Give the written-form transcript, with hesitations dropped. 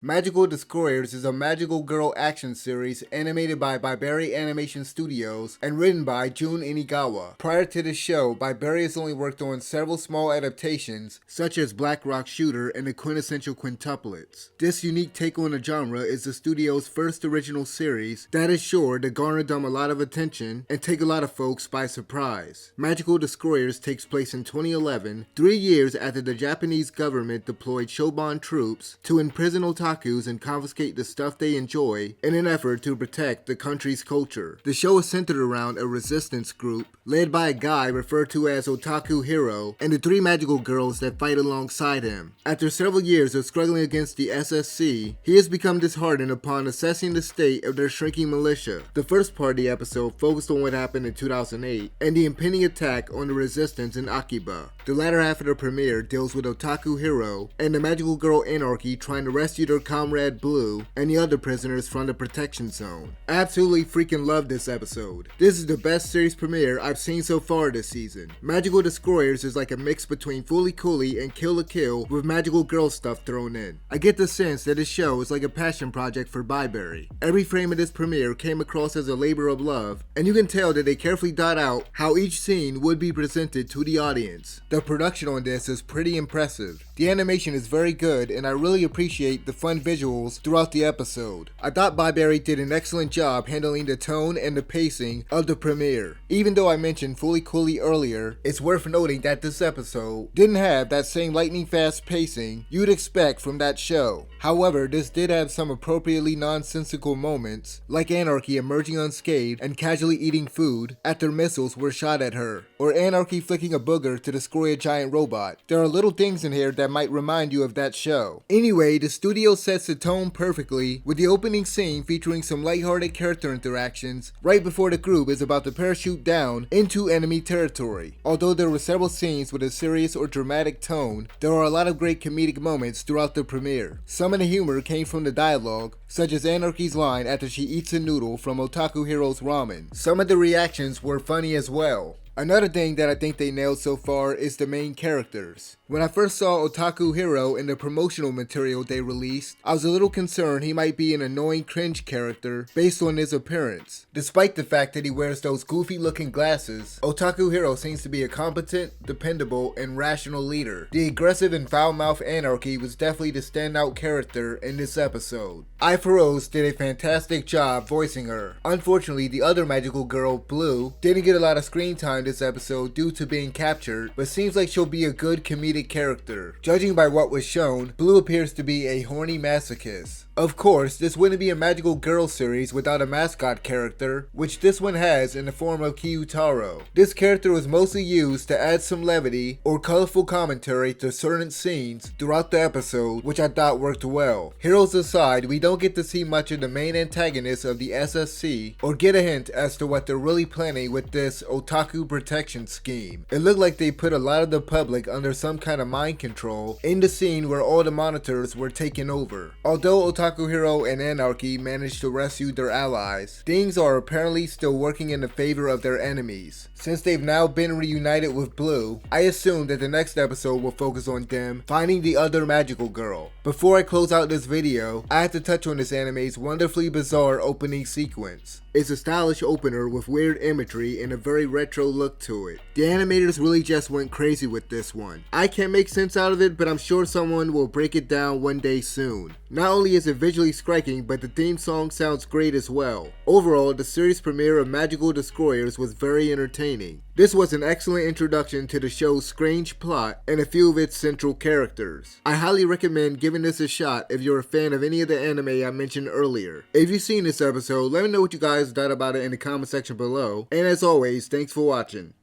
Magical Destroyers is a magical girl action series animated by Biberi Animation Studios and written by Jun Inigawa. Prior to the show, Biberi has only worked on several small adaptations, such as Black Rock Shooter and the Quintessential Quintuplets. This unique take on the genre is the studio's first original series that is sure to garner them a lot of attention and take a lot of folks by surprise. Magical Destroyers takes place in 2011, 3 years after the Japanese government deployed Shoban troops to imprison otakus and confiscate the stuff they enjoy in an effort to protect the country's culture. The show is centered around a resistance group led by a guy referred to as Otaku Hero and the 3 magical girls that fight alongside him. After several years of struggling against the SSC, he has become disheartened upon assessing the state of their shrinking militia. The first part of the episode focused on what happened in 2008 and the impending attack on the resistance in Akiba. The latter half of the premiere deals with Otaku Hero and the magical girl Anarchy trying to rescue their comrade Blue and the other prisoners from the protection zone. I absolutely freaking love this episode. This is the best series premiere I've seen so far this season. Magical Destroyers is like a mix between Fooly Cooly and Kill la Kill with magical girl stuff thrown in. I get the sense that this show is like a passion project for Biberi. Every frame of this premiere came across as a labor of love, and you can tell that they carefully thought out how each scene would be presented to the audience. The production on this is pretty impressive. The animation is very good, and I really appreciate the fun visuals throughout the episode. I thought Biberi did an excellent job handling the tone and the pacing of the premiere. Even though I mentioned Fooly Cooly earlier, it's worth noting that this episode didn't have that same lightning fast pacing you'd expect from that show. However, this did have some appropriately nonsensical moments, like Anarchy emerging unscathed and casually eating food after missiles were shot at her, or Anarchy flicking a booger to destroy a giant robot. There are little things in here that might remind you of that show. Anyway, the studio sets the tone perfectly with the opening scene featuring some lighthearted character interactions right before the group is about to parachute down into enemy territory. Although there were several scenes with a serious or dramatic tone, there are a lot of great comedic moments throughout the premiere. Some of the humor came from the dialogue, such as Anarchy's line after she eats a noodle from Otaku Hero's ramen. Some of the reactions were funny as well. Another thing that I think they nailed so far is the main characters. When I first saw Otaku Hero in the promotional material they released, I was a little concerned he might be an annoying cringe character based on his appearance. Despite the fact that he wears those goofy looking glasses, Otaku Hero seems to be a competent, dependable, and rational leader. The aggressive and foul-mouthed Anarchy was definitely the standout character in this episode. Rose did a fantastic job voicing her. Unfortunately, the other magical girl, Blue, didn't get a lot of screen time this episode due to being captured, but seems like she'll be a good comedic character. Judging by what was shown, Blue appears to be a horny masochist. Of course, this wouldn't be a magical girl series without a mascot character, which this one has in the form of Kyutaro. This character was mostly used to add some levity or colorful commentary to certain scenes throughout the episode, which I thought worked well. Heroes aside, we don't get to see much of the main antagonists of the SSC or get a hint as to what they're really planning with this otaku protection scheme. It looked like they put a lot of the public under some kind of mind control in the scene where all the monitors were taken over. Although Otaku Hero and Anarchy managed to rescue their allies, things are apparently still working in the favor of their enemies. Since they've now been reunited with Blue, I assume that the next episode will focus on them finding the other magical girl. Before I close out this video, I have to touch on this anime's wonderfully bizarre opening sequence. It's a stylish opener with weird imagery and a very retro look to it. The animators really just went crazy with this one. I can't make sense out of it, but I'm sure someone will break it down one day soon. Not only is it visually striking, but the theme song sounds great as well. Overall, the series premiere of Magical Destroyers was very entertaining. This was an excellent introduction to the show's strange plot and a few of its central characters. I highly recommend giving this a shot if you're a fan of any of the anime I mentioned earlier. If you've seen this episode, let me know what you guys thought about it in the comment section below. And as always, thanks for watching.